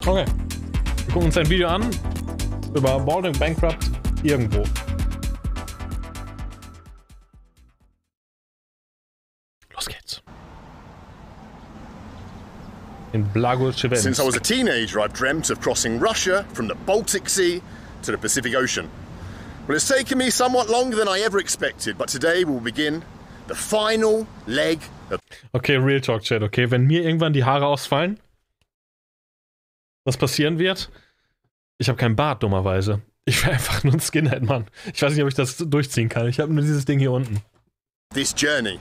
Okay. Wir gucken uns ein Video an über Balding Bankrupt irgendwo. Los geht's. In Blagojewensk. Since I was a teenager, I've dreamt of crossing Russia from the Baltic Sea to the Pacific Ocean. Well, it's taken me somewhat longer than I ever expected, but today we'll begin the final leg of... Okay, Real Talk Chat, okay? Wenn mir irgendwann die Haare ausfallen, was passieren wird? Ich habe keinen Bart, dummerweise. Ich wäre einfach nur ein Skinhead, Mann. Ich weiß nicht, ob ich das durchziehen kann. Ich habe nur dieses Ding hier unten. This journey.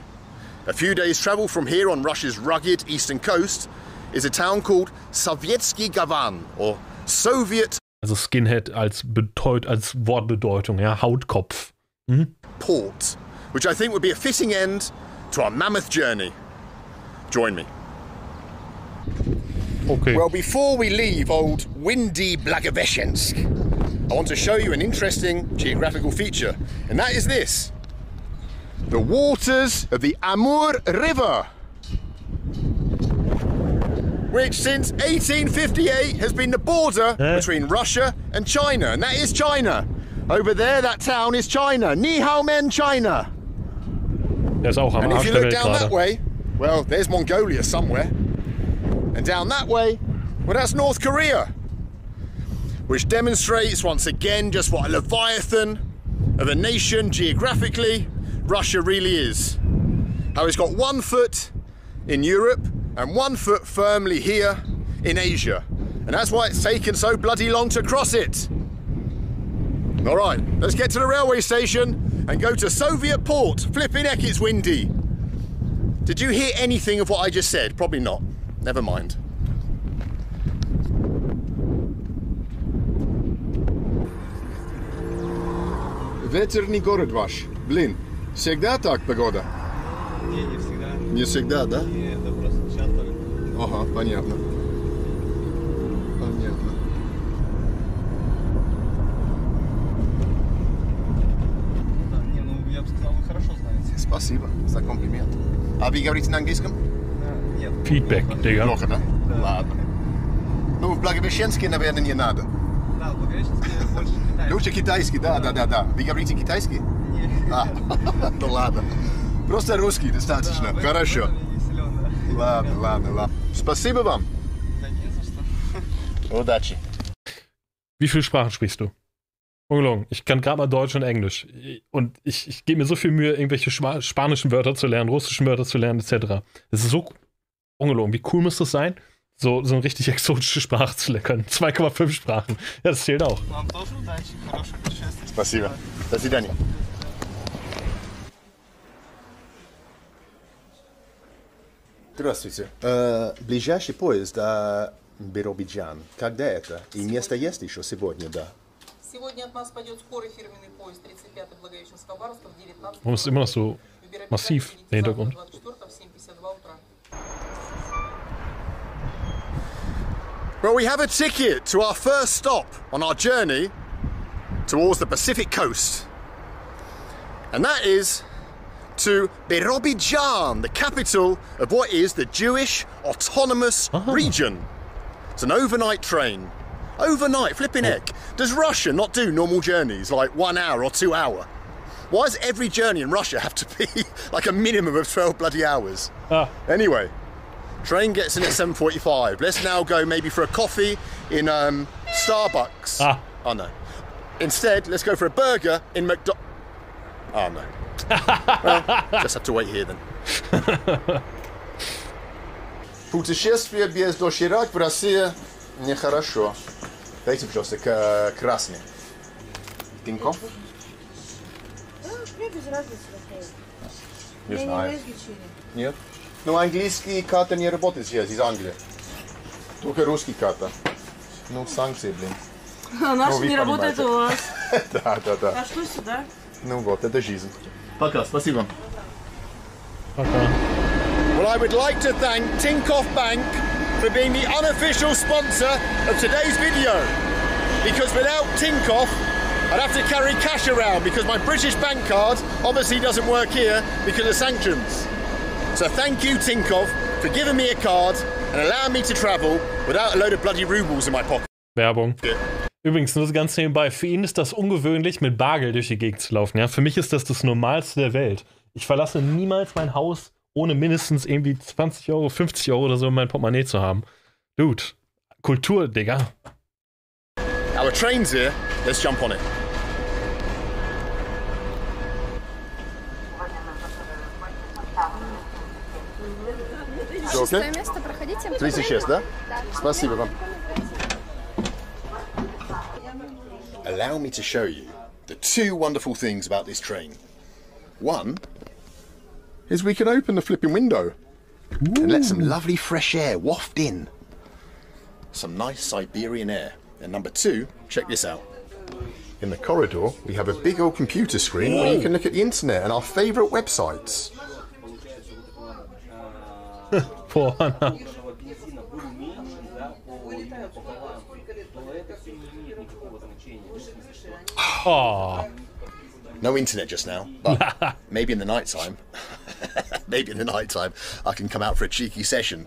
A few days travel from here on Russia's rugged eastern coast is a town called Sovietsky Gavan, or Soviet... Also Skinhead als Wortbedeutung, ja, Hautkopf. Mhm. Port, which I think would be a fitting end to our mammoth journey. Join me. Okay. Well, before we leave old windy Blagojewensk, I want to show you an interesting geographical feature, and that is this. The waters of the Amur River, which since 1858 has been the border between Russia and China, and that is China. Over there, that town is China. Ni hao men, China. Der ist auch am And if Arsch you der look Welt down that gerade. way, well, there's Mongolia somewhere. And down that way, well, that's North Korea. Which demonstrates once again just what a leviathan of a nation geographically Russia really is. How it's got 1 foot in Europe and 1 foot firmly here in Asia. And that's why it's taken so bloody long to cross it. All right, let's get to the railway station and go to Soviet port. Flipping heck, it's windy. Did you hear anything of what I just said? Probably not. Never mind. Ветерный город ваш. Блин, всегда так погода? Не всегда. Не всегда, да? Не, это просто часто. Ага, понятно. Понятно. Да, не, ну я бы сказал, вы хорошо знаете. Спасибо за комплимент. А вы говорите на английском? Нет. Feedback, Digga. Плохо, да? Ладно. Ну, в Благовещенске, наверное, не надо. Да, в Благовещенске больше китайский. Лучше китайский, да. Вы говорите китайский? Нет. А, ну ладно. Просто русский достаточно. Да, Хорошо. не силён, да. Ладно. Spasibo вам. Да не за что. Удачи. Wie viele Sprachen sprichst du? Ungelogen. Ich kann gerade mal Deutsch und Englisch. Und ich gebe mir so viel Mühe, irgendwelche spanischen Wörter zu lernen, russischen Wörter zu lernen, etc. Das ist so ungelogen. Wie cool muss das sein, so eine richtig exotische Sprache zu lernen? 2,5 Sprachen. Ja, das zählt auch. Вам тоже удачи, хорошего путешествия. Спасибо. До свидания. Здравствуйте. Ближайший поезд до Биробиджан. Когда это? И место есть еще сегодня, да? Сегодня от нас пойдет скорый фирменный поезд 35-й Благовещенск-Хабаровск в 19. Warum ist es immer noch so massiv, der Hintergrund? Well, we have a ticket to our first stop on our journey towards the Pacific coast. And that is to Birobidzhan, the capital of what is the Jewish Autonomous Region. It's an overnight train. Overnight, flipping heck. Does Russia not do normal journeys like 1 hour or 2 hour? Why does every journey in Russia have to be like a minimum of 12 bloody hours? Anyway, train gets in at 7:45. Let's now go maybe for a coffee in Starbucks. Oh no. Instead, let's go for a burger in Oh no. Well, just have to wait here then. Путешествие без доширак в России нехорошо. Дайте, пожалуйста, красный. Тинькофф? Мне без разницы какая. Не Я знаю. не изучили. Нет? Ну, английский карта не работает здесь, из Англии. Только русский карта. Ну, санкции, блин. А наша вы не работает понимаете. у вас. Да. А что сюда? Ну вот, это жизнь. Пока, спасибо. Okay. Well, I would like to thank Tinkoff Bank for being the unofficial sponsor of today's video. Because without Tinkoff, I'd have to carry cash around because my British bank card obviously doesn't work here because of sanctions. So thank you, Tinkoff, for giving me a card and allow me to travel without a load of bloody rubles in my pocket. Werbung. Übrigens, nur so ganz nebenbei, für ihn ist das ungewöhnlich, mit Bargeld durch die Gegend zu laufen. Ja? Für mich ist das Normalste der Welt. Ich verlasse niemals mein Haus, ohne mindestens irgendwie 20 Euro, 50 Euro oder so in mein Portemonnaie zu haben. Dude, Kultur, Digga. Our train's here, let's jump on it. Шестое место, проходите. 36, да? Спасибо вам. Allow me to show you the two wonderful things about this train. One is we can open the flipping window and let some lovely fresh air waft in. Some nice Siberian air. And number two, check this out. In the corridor, we have a big old computer screen where you can look at the internet and our favourite websites. Oh. No internet just now, but maybe in the night time. Maybe in the night time I can come out for a cheeky session.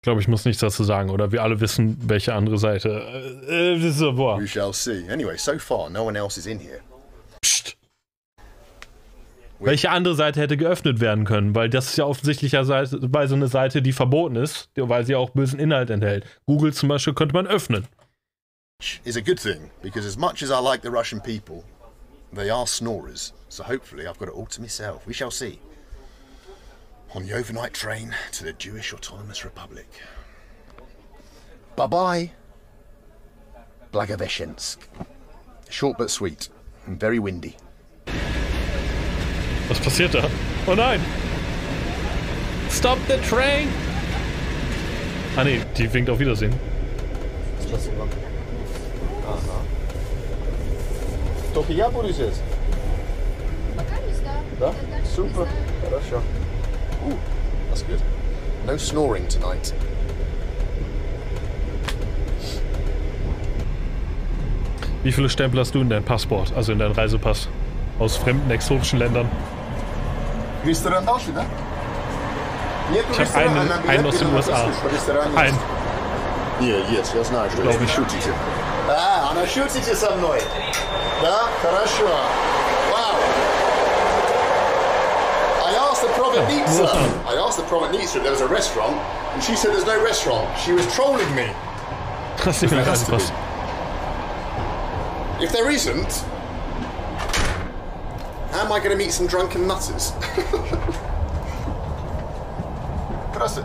Ich glaube, ich muss nichts dazu sagen, oder? Wir alle wissen, welche andere Seite. We shall see. Anyway, so far no one else is in here. Psst. Welche andere Seite hätte geöffnet werden können? Weil das ist ja offensichtlicherweise eine Seite, die verboten ist, weil sie auch bösen Inhalt enthält. Google zum Beispiel könnte man öffnen. Is a good thing, because as much as I like the Russian people, they are snorers. So hopefully I've got it all to myself. We shall see. On the overnight train to the Jewish Autonomous Republic. Bye-bye. Blagoveshchensk. Short but sweet, and very windy. Was passiert da? Oh nein! Stop the train! Ah ne, die winkt auf Wiedersehen. Только я буду здесь? Да? Super. Хорошо. Ooh, that's good. No snoring tonight. Wie viele Stempel hast du in deinem Passport, also in deinem Reisepass? Aus fremden, exotischen Ländern? Ресторан дальше, да? Ich habe einen aus den USA. Einen. Yes, я знаю, что Glaube вы ich. шутите. Она шутите со мной. Да? Хорошо. Wow. I asked the provenitsa if there was a restaurant, and she said there's no restaurant. She was trolling me. Hast du nicht mehr Reisepass? If there isn't, how am I going to meet some drunken nutters?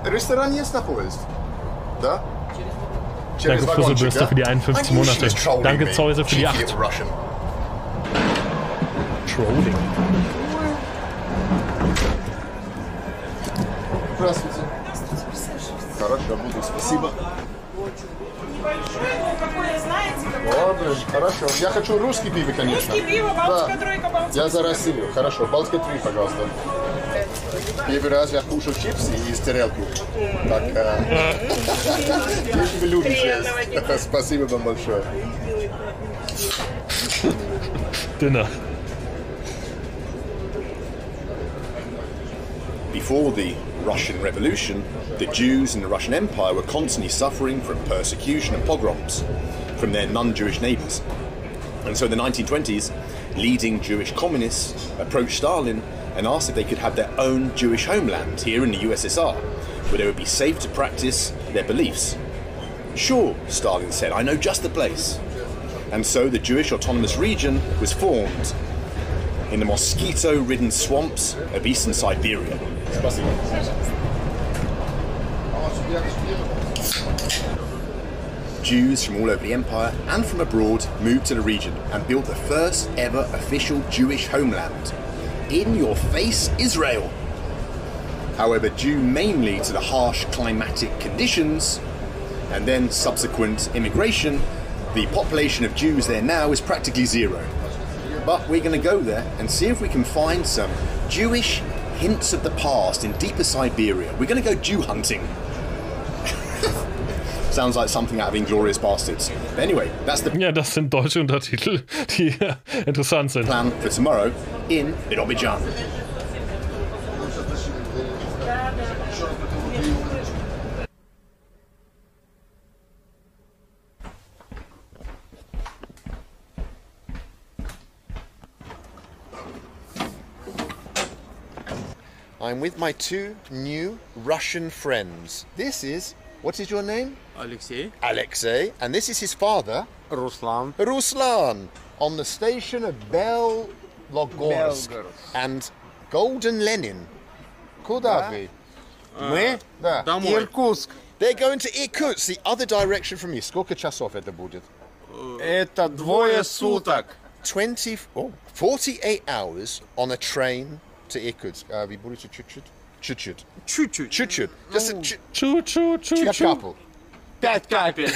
Ресторан есть на поезд? Да? Danke Fusselbürste für die 51 Monate. Danke Zeuse für die 8. Trolling. Здравствуйте. Хорошо, буду, спасибо. Ладно, хорошо. Я хочу русский пиво, конечно. Русский пиво, Балтика, Да. тройка, Балтика. Я за Россию. Хорошо, Балтика 3, пожалуйста. Первый раз я кушал чипсы из тарелки. Так, если вы любите. Спасибо вам большое. Dinner. Before the Russian Revolution, the Jews in the Russian Empire were constantly suffering from persecution and pogroms from their non-Jewish neighbours. And so in the 1920s, leading Jewish communists approached Stalin and asked if they could have their own Jewish homeland here in the USSR, where they would be safe to practice their beliefs. Sure, Stalin said, I know just the place. And so the Jewish Autonomous Region was formed in the mosquito-ridden swamps of eastern Siberia. Jews from all over the empire and from abroad moved to the region and built the first ever official Jewish homeland. In your face, Israel. However, due mainly to the harsh climatic conditions and then subsequent immigration, the population of Jews there now is practically zero. But we're going to go there and see if we can find some Jewish hints of the past in deeper Siberia. We're going to go Jew hunting. Sounds like something out of Inglourious Bastards. But anyway, that's the Ja, das sind deutsche Untertitel, die interessant sind. plan for tomorrow in Birobidzhan. I'm with my two new Russian friends. This is, what is your name? Alexei. Alexei. And this is his father, Ruslan. Ruslan, on the station of Belgorsk and Golden Lenin. Kуда вы? Мы? Да. Иркутск. They're going to Irkutsk, the other direction from you. Сколько часов это будет? Это двое суток. 48 hours on a train to Irkutsk. Вы будете чуть-чуть? Чуть-чуть. Чуть-чуть. Чуть-чуть. Just a Чуть-чуть. couple. 5 капель.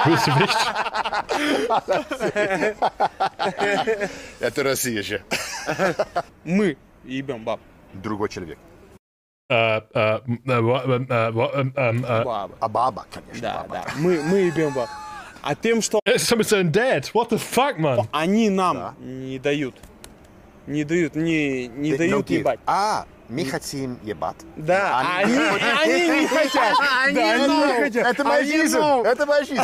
Willst du nicht? Это Россия же. Мы ебем баб. Другой человек. Баба. А баба, конечно, Да, баба. да. Мы ебем баб. А тем, что Er ist mit seinem Dad. What the fuck, man? они нам не дают. Не дают ебать. А, мы хотим ебать. Да, они не хотят. Да, они не хотят. Это моя жизнь. Это моя жизнь.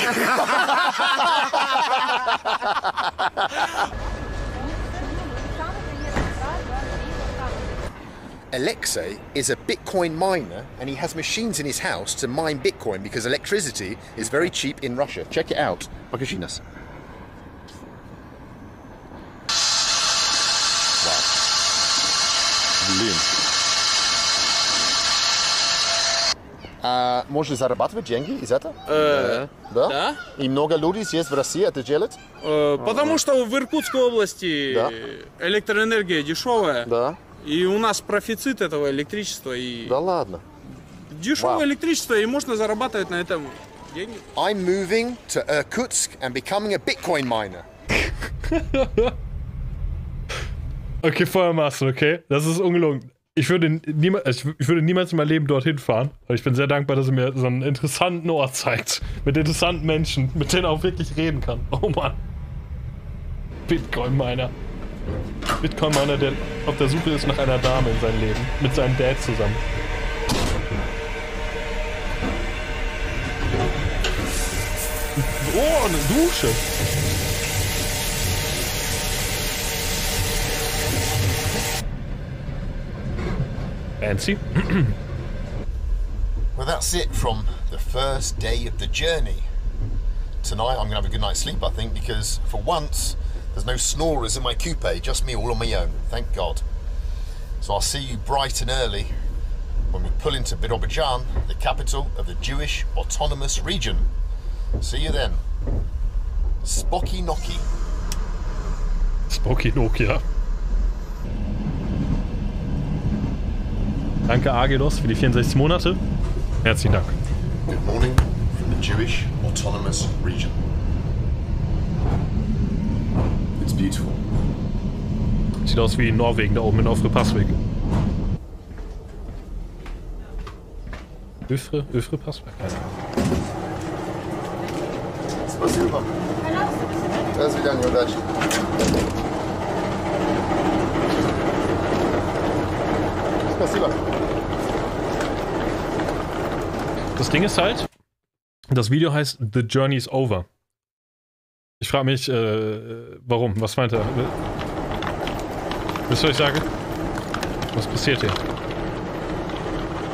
Alexei is a Bitcoin miner and he has machines in his house to mine Bitcoin because electricity is very cheap in Russia. Check it out. Покажи нас. Блин. Можно зарабатывать деньги из этого? Да? Да. И много людей здесь в России это делают? Потому что в Иркутской области Да. электроэнергия дешевая. Да. И у нас профицит этого электричества. И Да ладно. дешевое Вау. электричество, и можно зарабатывать на этом деньги. I'm moving to Irkutsk and becoming a Bitcoin miner. Okay, folgendermaßen, okay? Das ist ungelogen. Ich würde niemals in meinem Leben dorthin fahren. Aber ich bin sehr dankbar, dass er mir so einen interessanten Ort zeigt. Mit interessanten Menschen, mit denen er auch wirklich reden kann. Oh Mann. Bitcoin-Miner. Bitcoin-Miner, der auf der Suche ist nach einer Dame in seinem Leben. Mit seinem Dad zusammen. Oh, eine Dusche. Fancy. Well, that's it from the first day of the journey. Tonight I'm going to have a good night's sleep, I think, because for once there's no snorers in my coupe, just me all on my own, thank God. So I'll see you bright and early when we pull into Birobidzhan, the capital of the Jewish Autonomous Region. See you then. Spocky Nocky. Spocky Nokia. Danke, Agelos, für die 64 Monate. Herzlichen Dank. Good morning from the Jewish Autonomous Region. It's beautiful. Sieht aus wie in Norwegen, da oben in Ofre Passweg. Öfre Passweg. Спасибо. До свидания, удачи. Спасибо. Das Ding ist halt, das Video heißt The Journey's Over. Ich frage mich, warum? Was meint er? Was soll ich sagen? Was passiert hier?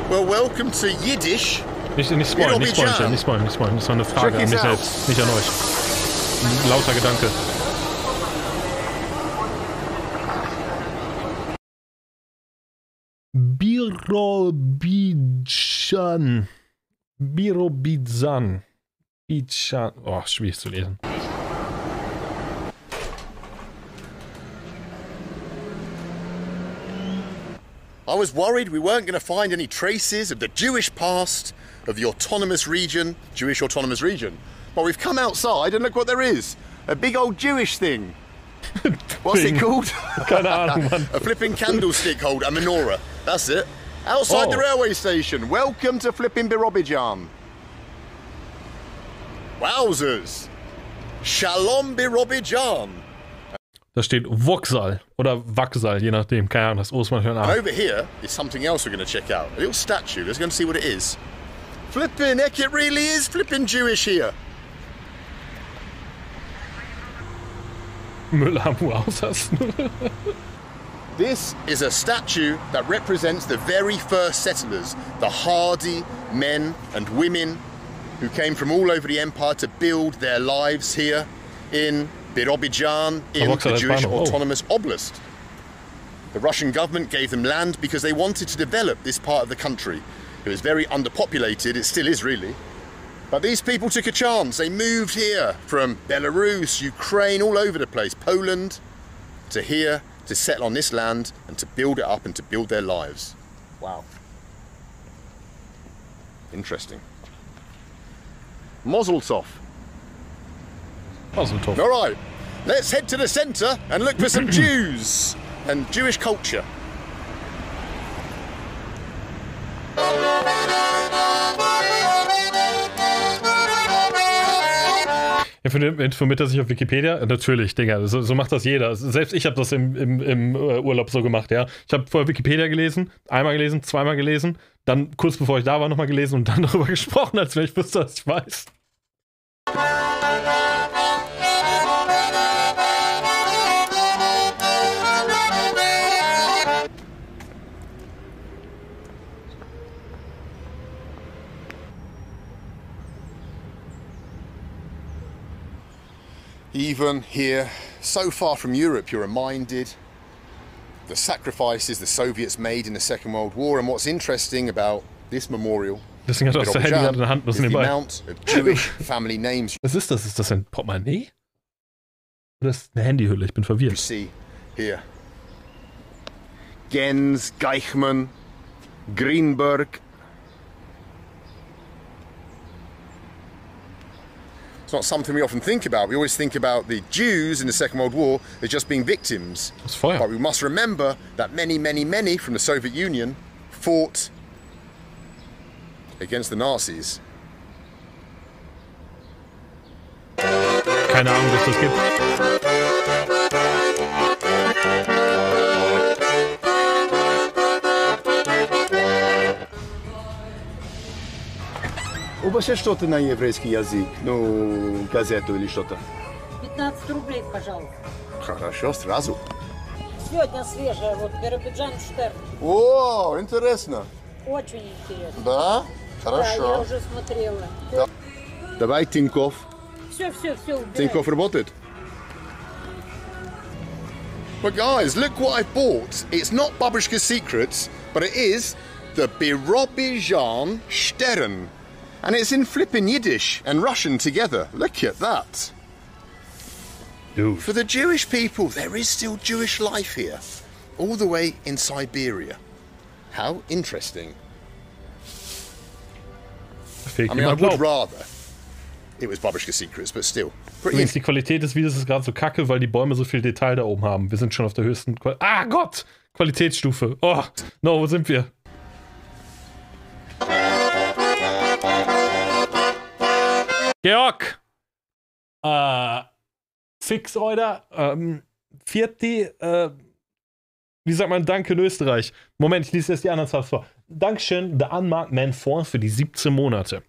Well, welcome to Yiddish. Nicht spoilen, nicht spoilen. Das war eine Frage an mich selbst, nicht an euch. Ein lauter Gedanke. Birobidzhan. Oh, schwierig zu lesen. I was worried we weren't going to find any traces of the Jewish past of the autonomous region, Jewish autonomous region. But we've come outside and look what there is. A big old Jewish thing. What's it called? Keine Ahnung, Mann. A flipping candlestick holder, a menorah. That's it. Outside the railway station. Welcome to flipping Birobidzhan. Wowzers. Shalom Birobidzhan. Da steht Vauxhall oder Vauxhall, je nachdem. Keine Ahnung, das O ist manchmal And nach. over here is something else we're going to check out. A little statue. Let's go and see what it is. Flippin' heck, it really is flippin' Jewish here. Müller am ausasten. This is a statue that represents the very first settlers, the hardy men and women who came from all over the empire to build their lives here in Birobidzhan, in the Jewish Autonomous Oblast. The Russian government gave them land because they wanted to develop this part of the country. It was very underpopulated, it still is really. But these people took a chance. They moved here from Belarus, Ukraine, all over the place, Poland, to here to settle on this land and to build it up and to build their lives. Wow. Interesting. Mazel tov. Mazel tov. All right, let's head to the centre and look for some Jews and Jewish culture. Informiert er sich auf Wikipedia? Natürlich, Digga, so macht das jeder. Selbst ich habe das im Urlaub so gemacht, ja. Ich habe vorher Wikipedia gelesen, einmal gelesen, zweimal gelesen, dann kurz bevor ich da war nochmal gelesen und dann darüber gesprochen, als wenn ich wüsste, was ich weiß. Even here, so far from Europe, you're reminded the sacrifices the Soviets made in the Second World War. And what's interesting about this memorial Deswegen hat er das Handy in der Hand, is was the nebenbei. amount of Jewish family names Was ist das? Ist das ein Portemonnaie? Oder ist das eine Handyhülle? Ich bin you verwirrt. see here. Gens, Geichmann, Greenberg. It's not something we often think about. We always think about the Jews in the Second World War as just being victims. Das Feuer. But we must remember that many, many, many from the Soviet Union fought against the Nazis. Keine Ahnung, was das gibt. У вас есть что-то на еврейский язык? Ну, газету или что-то? 15 рублей, пожалуйста. Хорошо, сразу. Сегодня свежая, вот Биробиджан Штерн. О, интересно. Очень интересно. Да? Да, я Хорошо. уже смотрела. Давай Тинькофф. Все, убирай. Тинькофф работает? But guys, look what I bought. It's not Babushka's Secrets, but it is the Birobidzhan Stern. And it's in flipping Yiddish and Russian together. Look at that. Dude. For the Jewish people, there is still Jewish life here. All the way in Siberia. How interesting. Fehlt I mean, I jemand would Glauben. rather it was Babushka's Secrets, but still. Pretty Übrigens, die Qualität des Videos ist gerade so kacke, weil die Bäume so viel Detail da oben haben. Wir sind schon auf der höchsten Gott! Qualitätsstufe. Oh, no, wo sind wir? Georg! Fix, oder? Vierti, wie sagt man Danke in Österreich? Moment, ich lese jetzt die anderen Subs vor. Dankeschön, The Unmarked Man 4 für die 17 Monate.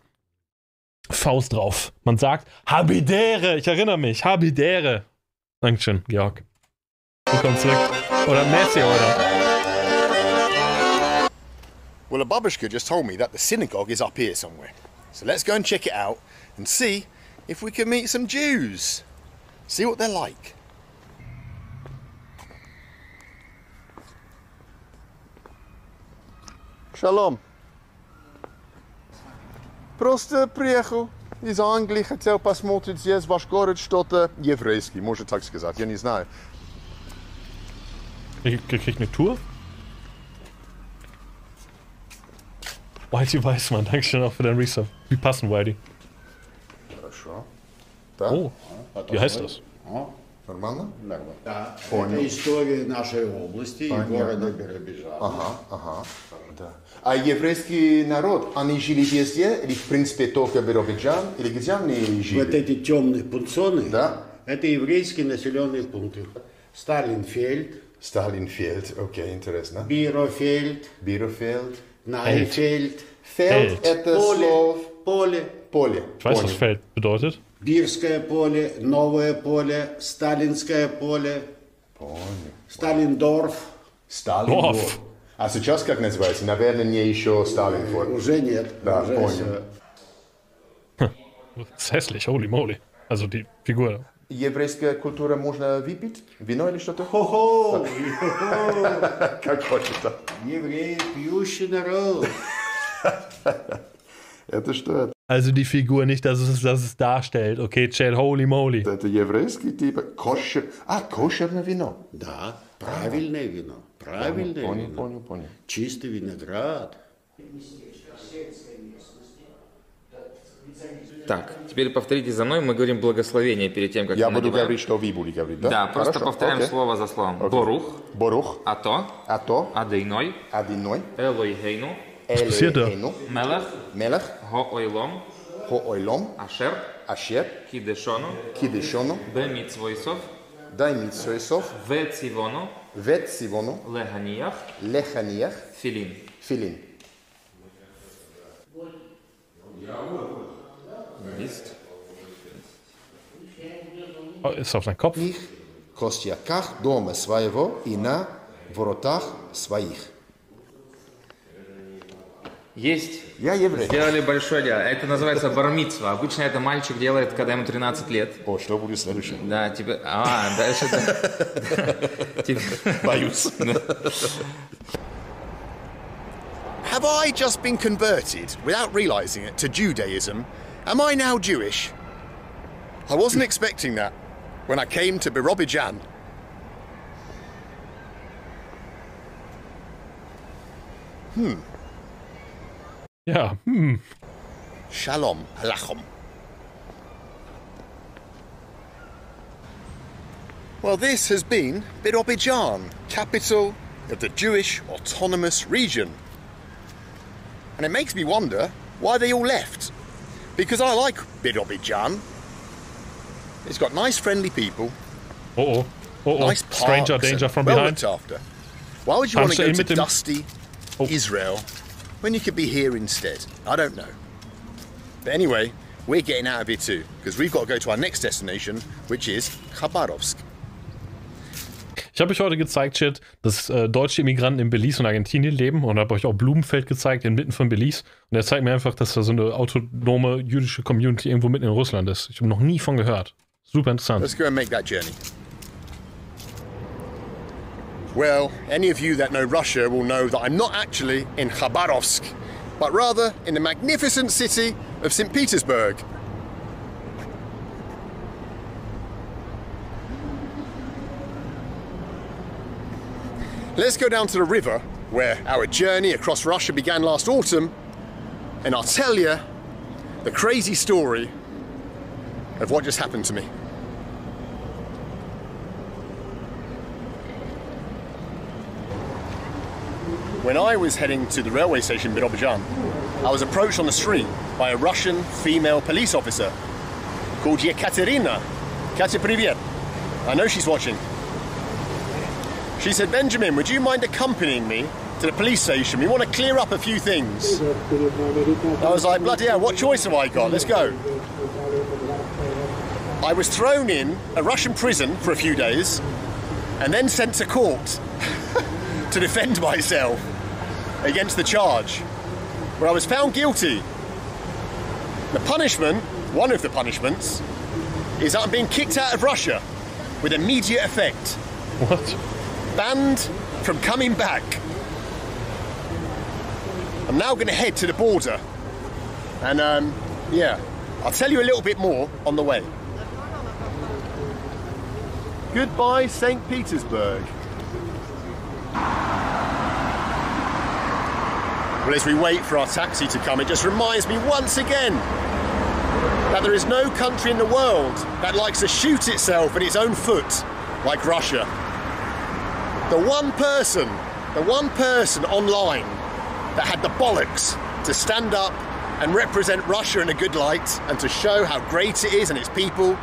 Faust drauf. Man sagt Habidere. Ich erinnere mich. Habidere. Dankeschön, Georg. Willkommen zurück. Oder Messi, oder? Well, a babushka just told me that the synagogue is up here somewhere. So let's go and check it out and see if we can meet some Jews. See what they're like. Shalom. Просто приехал из Англии, хотел посмотреть здесь ваш город, что-то еврейский, может так сказать, я не знаю. Krieg eine Tour? Whitey Weißmann, Dankeschön auch für deinen Resub. Wie passen, Whitey? Хорошо. Да? Oh, wie heißt das? Нормально? Да, это история нашей области и города Биробиджан. Ага. Да. А еврейский народ, они жили везде, или в принципе только Биробиджан, или где они жили? Вот эти темные пунцоны, Да. это еврейские населенные пункты. Stalin fehlt. Stalin fehlt. Okay, интересно. Biro fehlt. Biro fehlt. Nein, fehlt. Feld, это слово. Поле. Поле. Ich weiß, was Feld bedeutet. Бирское поле, новое поле, сталинское поле, Сталиндорф. Сталиндорф. А сейчас как называется? Наверное, не еще Сталинфорд. Уже нет. Да, уже понял. Das ist hässlich, holy moly. Also die Figur. Еврейская культура можно выпить? Вино или что-то? Хо-хо! Как хочется. Евреи пьющий народ. Это что это? Also die Figur, nicht, dass es darstellt. Okay, Chat, holy moly. Это еврейский типа кошер. А, кошерное вино. Да, правильное вино. Правильное вино. Понял. Чистый виноград. Так, теперь повторите за мной, мы говорим благословение перед тем, как Я мы буду надеваем. говорить, что вы будете говорить, да? Да, просто Хорошо? повторяем Окей. слово за словом. Окей. Борух, Борух, ато, адейной, Адиной, элойгейну, passiert da? Элейну, мелех, Мелех, хоойлом, Хоойлом, ашер, Ашер, кидешону, Кидешону, бемитсвойсов, Даймитсоисов, вецивону, Ветсивону, леганиях, Леханиях, филин. Филин. Есть. Oh, ist auf seinen Kopf. Их костяках дома своего и на воротах своих. Есть. Я еврей. Сделали большое дело. Это называется бар-мицва. Обычно это мальчик делает, когда ему 13 лет. О, что будет следующее? Да, тебе... дальше это... Боюсь. Have I just been converted, without realizing it, to Judaism? Am I now Jewish? I wasn't expecting that when I came to Birobidzhan. Ja, Shalom Alachom. Well, this has been Birobidzhan, capital of the Jewish Autonomous Region. And it makes me wonder why they all left. Because I like Birobidzhan. It's got nice, friendly people, oh, nice parks, stranger danger and from well behind. looked after. Why would you want to go Hamster to mit dem- dusty Oh. Israel when you could be here instead? I don't know. But anyway, we're getting out of here too, because we've got to go to our next destination, which is Khabarovsk. Ich habe euch heute gezeigt, Chat, dass deutsche Immigranten in Belize und Argentinien leben und habe euch auch Blumenfeld gezeigt, inmitten von Belize. Und er zeigt mir einfach, dass da so eine autonome jüdische Community irgendwo mitten in Russland ist. Ich habe noch nie von gehört. Super interessant. Let's go and make that journey. Well, any of you that know Russia will know that I'm not actually in Khabarovsk, but rather in the magnificent city of St. Petersburg. Let's go down to the river where our journey across Russia began last autumn, and I'll tell you the crazy story of what just happened to me. When I was heading to the railway station in Birobidzhan, I was approached on the street by a Russian female police officer called Yekaterina. Katya, привет. I know she's watching. She said, Benjamin, would you mind accompanying me to the police station? We want to clear up a few things. I was like, bloody hell, what choice have I got? Let's go. I was thrown in a Russian prison for a few days and then sent to court to defend myself against the charge, where I was found guilty. The punishment, one of the punishments, is that I'm being kicked out of Russia with immediate effect. What? Banned from coming back. I'm now going to head to the border. And, yeah, I'll tell you a little bit more on the way. Goodbye, St. Petersburg. Well, as we wait for our taxi to come, it just reminds me once again that there is no country in the world that likes to shoot itself in its own foot like Russia. The one person online that had the bollocks to stand up and represent Russia in a good light and to show how great it is and its people,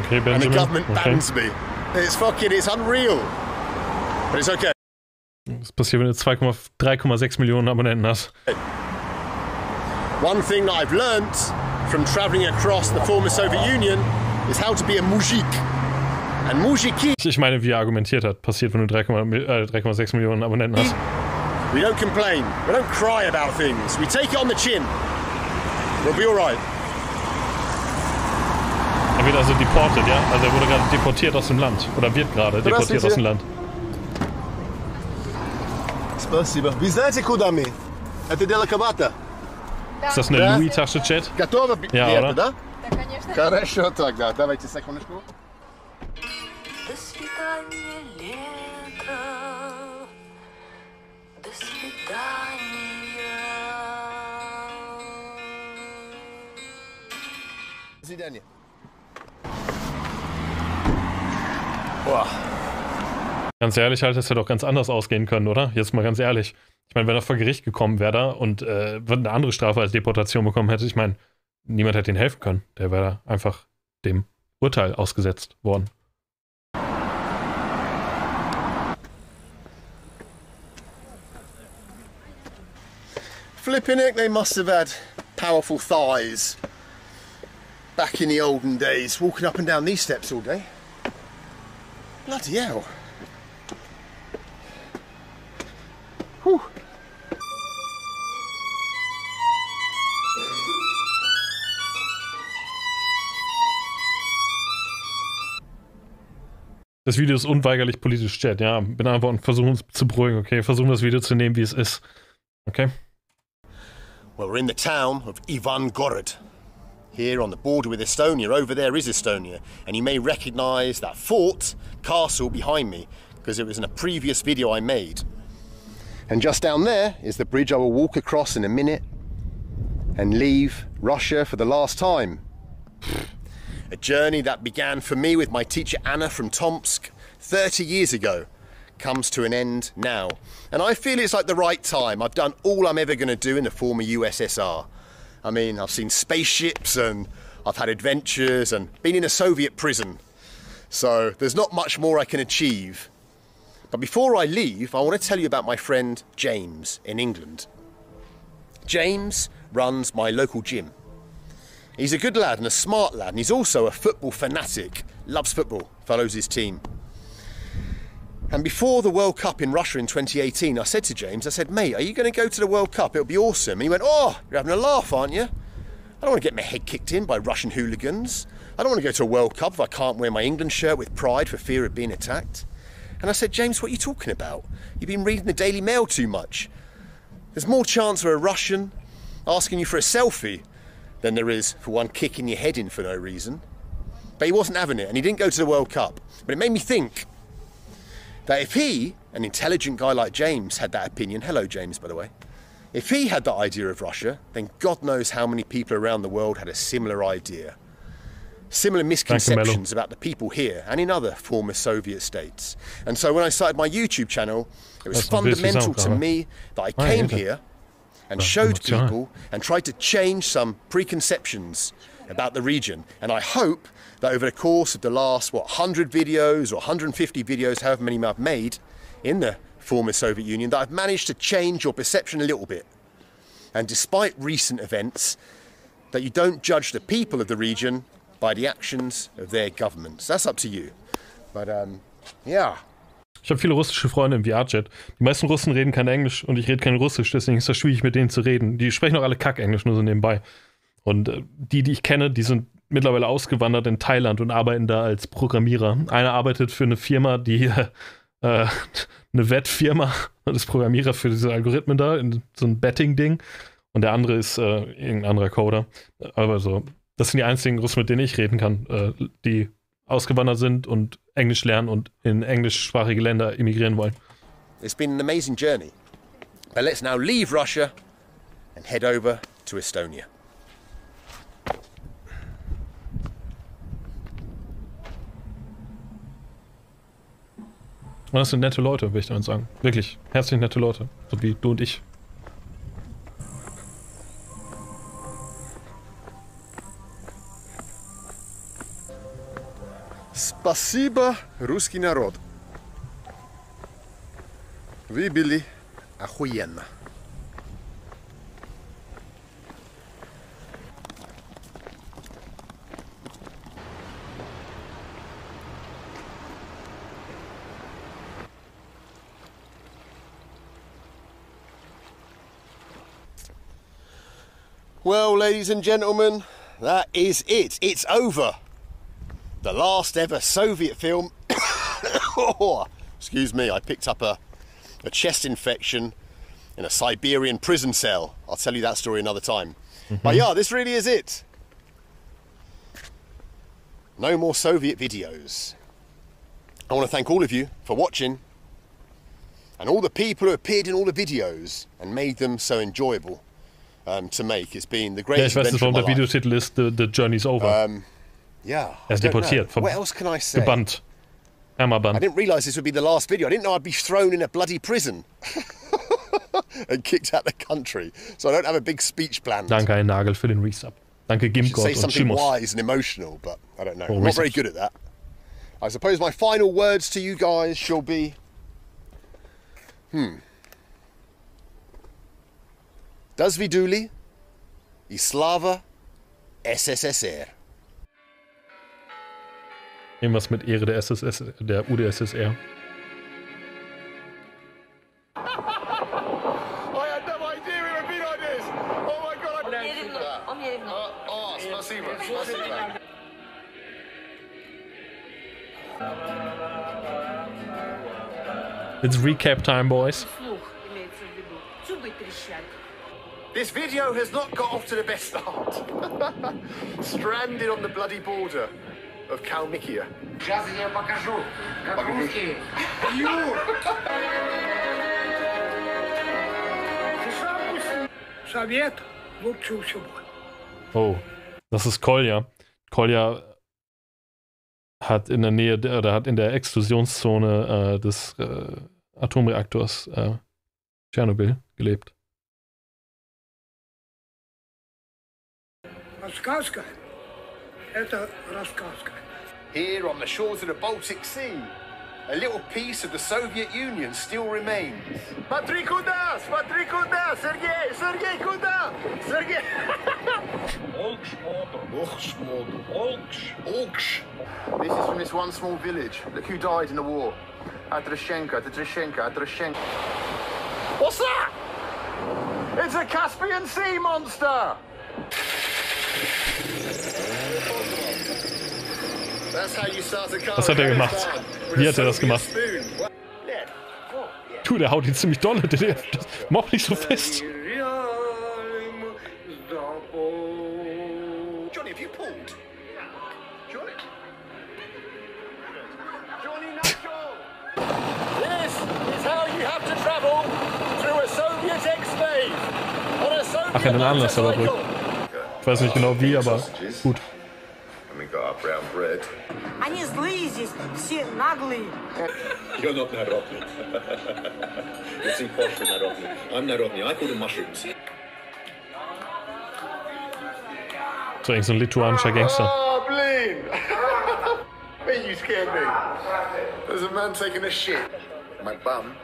Okay, and Benjamin. the government Okay. bans me. It's unreal. But it's okay. Das passiert, wenn du 3,6 Millionen Abonnenten hast. One thing that I've learnt from traveling across the former Soviet Union is how to be a mujik. And mujiki... Ich meine, wie er argumentiert hat, passiert, wenn du 3,6 Millionen Abonnenten hast. We don't complain. We don't cry about things. We take it on the chin. We'll be alright. Er wird also deported, ja? Also er wurde gerade deportiert aus dem Land. Oder wird gerade deportiert aus dem Land. Спасибо. Вы знаете, куда мы? Это Делакабата. Ist das eine Louis-Tasche, Chat? Готово? Ja, oder? Да, конечно. Хорошо тогда. Давайте секундочку. До свидания, лето. До свидания. До свидания. Boah. Ganz ehrlich, halt, das hätte doch ganz anders ausgehen können, oder? Jetzt mal ganz ehrlich. Ich meine, wenn er vor Gericht gekommen wäre da und eine andere Strafe als Deportation bekommen hätte, ich meine, niemand hätte ihm helfen können. Der wäre einfach dem Urteil ausgesetzt worden. Flipping it, they must have had powerful thighs back in the olden days, walking up and down these steps all day. Bloody hell. Whew. Das Video ist unweigerlich politisch, Chat, ja. Bin einfach und versuchen uns zu beruhigen, okay? Versuchen das Video zu nehmen, wie es ist. Okay? Well, we're in the town of Ivangorod. Here on the border with Estonia. Over there is Estonia. And you may recognise that fort, castle behind me, because it was in a previous video I made. And just down there is the bridge I will walk across in a minute and leave Russia for the last time. A journey that began for me with my teacher Anna from Tomsk 30 years ago comes to an end now. And I feel it's like the right time. I've done all I'm ever going to do in the former USSR. I mean, I've seen spaceships and I've had adventures and been in a Soviet prison. So there's not much more I can achieve. But before I leave, I want to tell you about my friend James in England. James runs my local gym. He's a good lad and a smart lad, and he's also a football fanatic, loves football, follows his team. And before the World Cup in Russia in 2018, I said to James, I said, mate, are you going to go to the World Cup? It'll be awesome. And he went, oh, you're having a laugh, aren't you? I don't want to get my head kicked in by Russian hooligans. I don't want to go to a World Cup if I can't wear my England shirt with pride for fear of being attacked. And I said, James, what are you talking about? You've been reading the Daily Mail too much. There's more chance for a Russian asking you for a selfie than there is for one kicking your head in for no reason. But he wasn't having it, and he didn't go to the World Cup. But it made me think that if he, an intelligent guy like James, had that opinion, hello James, by the way, if he had that idea of Russia, then God knows how many people around the world had a similar idea. Similar misconceptions about the people here and in other former Soviet states. And so when I started my YouTube channel, it was fundamental to me that I came here and showed people and tried to change some preconceptions about the region. And I hope that over the course of the last, 100 videos or 150 videos, however many I've made in the former Soviet Union, that I've managed to change your perception a little bit. And despite recent events, that you don't judge the people of the region by the actions of their governments. That's up to you. But, yeah. Ich habe viele russische Freunde im VR-Chat. Die meisten Russen reden kein Englisch und ich rede kein Russisch, deswegen ist das schwierig, mit denen zu reden. Die sprechen auch alle Kack-Englisch, nur so nebenbei. Und die ich kenne, die sind mittlerweile ausgewandert in Thailand und arbeiten da als Programmierer. Einer arbeitet für eine Firma, die eine Wettfirma und ist Programmierer für diese Algorithmen da, in so ein Betting-Ding. Und der andere ist irgendein anderer Coder. Aber so, das sind die einzigen Russen, mit denen ich reden kann, die ausgewandert sind und Englisch lernen und in englischsprachige Länder emigrieren wollen. It's been an amazing journey. But let's now leave Russia and head over to Estonia. Und das sind nette Leute, will ich damit sagen. Wirklich, herzlich nette Leute. So wie du und ich. Спасибо, русский народ. Вы были охуенно. Well, ladies and gentlemen, that is it. It's over. The last ever Soviet film. Oh, excuse me, I picked up a chest infection in a Siberian prison cell. I'll tell you that story another time. But yeah, this really is it. No more Soviet videos. I want to thank all of you for watching and all the people who appeared in all the videos and made them so enjoyable. To make. It's been the greatest ja, ich weiß nicht, warum der life. Videotitel ist The Journey's Over. Yeah. Er ist deportiert, What else can I say? gebannt. Hammerbannt. I didn't realise this would be the last video. I didn't know I'd be thrown in a bloody prison and kicked out the country. So I don't have a big speech planned. Danke, ein Nagel für den Resub. Danke, I should say Gimgott und something Chimos. wise and emotional, but I don't know. Or I'm not very research. good at that. I suppose my final words to you guys shall be... Das viduli I slava SSSR. Irgendwas mit Ehre der der UdSSR. I had no idea it would be like this. Oh my god, Oh, спасибо, спасибо. It's recap time, boys. This video has not got off to the best start. Stranded on the bloody border of Kalmykia. Сейчас я покажу, как русские пьют. Совет лучше всего. Oh, das ist Kolja. Kolja hat in der Nähe, oder hat in der Explosionszone des Atomreaktors Tschernobyl gelebt. Рассказка – это рассказка. Here on the shores of the Baltic Sea, a little piece of the Soviet Union still remains. Смотри куда, Sergei, Sergei, куда? Sergei. Olks. This is from this one small village. Look who died in the war. Adrashenko. What's that? It's a Caspian Sea monster. Was hat er gemacht? Wie hat er das gemacht? Du, der haut ihn ziemlich dolle. Der macht nicht so fest. Johnny, have you pulled? Johnny? This is how you have to travel through a Soviet ex-slave on a Soviet Ach, einen Anlass aber drückt. Ich weiß nicht genau wie, aber gut. We got our brown bread. Они злые здесь, все наглые. You're not Narodny. You're too posh for Narodny. I'm Narodny. I call them mushrooms. So irgend so ein lituanischer Gangster. Oh, Blin! Man, you scared me. There's a man taking a shit. My bum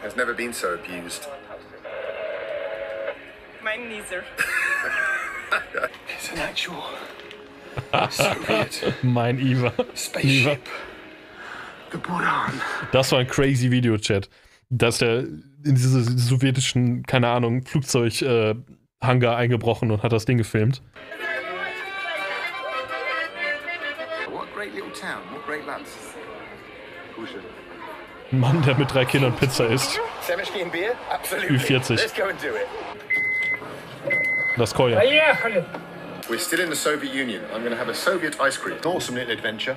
has never been so abused. Mine neither. It's an actual Soviet Mein Iva. spaceship. The Buran. Das war ein crazy Video-Chat. Dass der in diese sowjetischen, keine Ahnung, Flugzeug-Hangar eingebrochen und hat das Ding gefilmt. What a great little town. What great lads. Ein Mann, der mit 3 Kindern Pizza isst. Semishki and beer? Absolutely. Ü40. Let's go and do it. Das Kolja. Поехали! We're still in the Soviet Union. I'm going to have a Soviet ice cream. An awesome little adventure.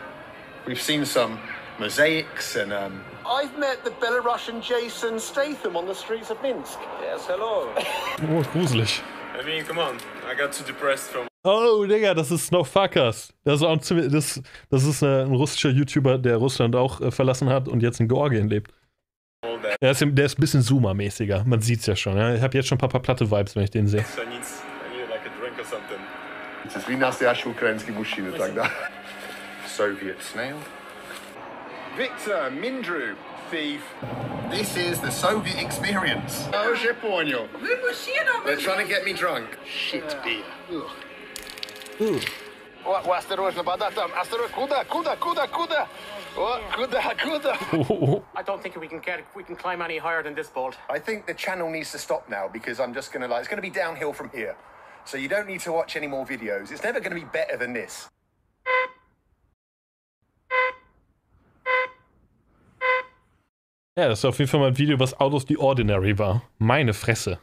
We've seen some mosaics and I've met the Belarusian Jason Statham on the streets of Minsk. Yes, hello. Oh, gruselig. I mean, come on. I got too depressed from... Oh, Digga, das ist Snowfuckers. Das ist, auch ziemlich, das ist ein russischer YouTuber, der Russland auch verlassen hat und jetzt in Georgien lebt. Der ist ein bisschen Zoomer-mäßiger. Man sieht's ja schon. Ja? Ich habe jetzt schon ein paar Platte-Vibes, wenn ich den sehe. I need like a drink or something. Wie nastiaši ukrajinský mušiny, tak dá. Soviet snail. Victor Mindru, thief. This is the Soviet experience. Oh, je poño. They're trying to get me drunk. Shit beer. Осторожно, вода там. Осторожно, куда? Kuda. I don't think we can climb any higher than this bolt. I think the channel needs to stop now because I'm just gonna it's gonna be downhill from here. So you don't need to watch any more videos. It's never gonna be better than this. Ja, das ist auf jeden Fall mal ein Video, was out of the ordinary war. Meine Fresse.